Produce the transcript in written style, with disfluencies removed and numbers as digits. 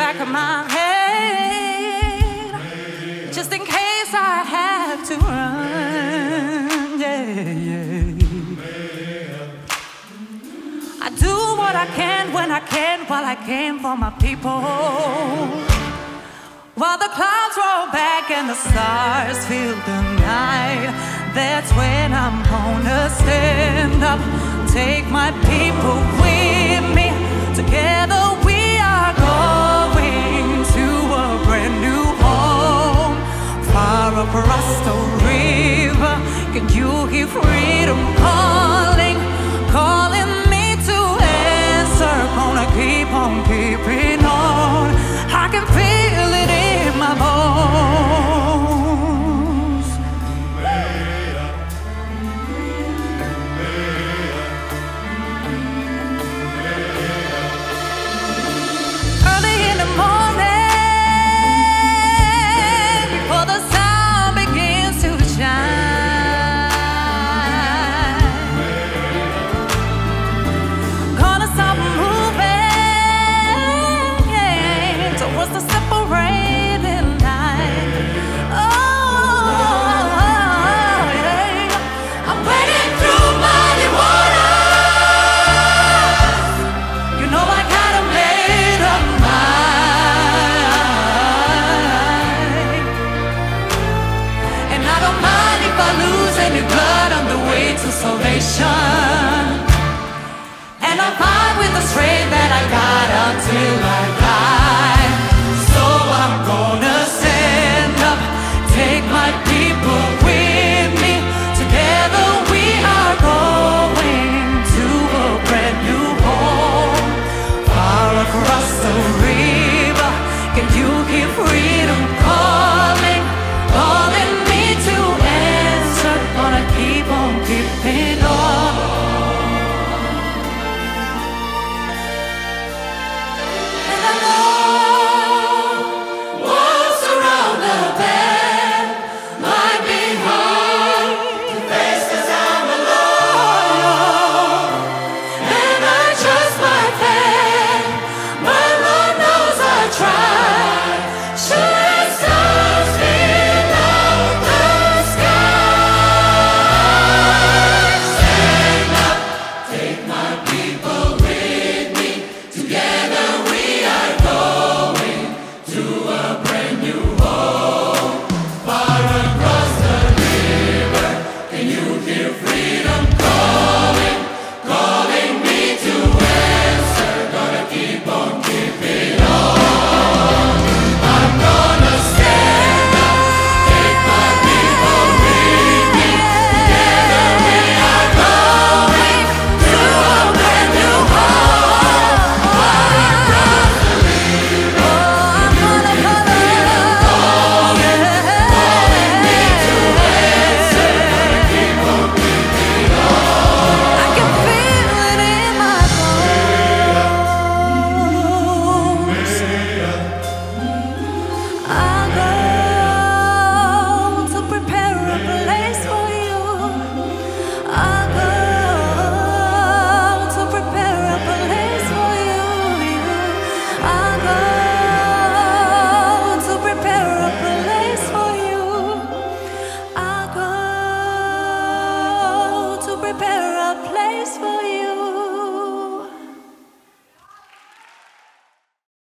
back of my head, just in case I have to run. Yeah. I do what I can when I can, while I can for my people. While the clouds roll back and the stars fill the night, that's when I'm gonna stand up, take my people with me. Together we are going to a brand new home, far across the river. Can you hear freedom calling, calling me to answer? Gonna keep on keeping on. I can feel it in my bones. Early in the morning, before the sun begins to shine, gonna stop moving towards the separating line. Oh, yeah. I'm wading through muddy waters. You know I gotta make up mine. And I don't mind if I lose any blood on the way to salvation. And I'm fine with the strength that I got until I die. So I'm going.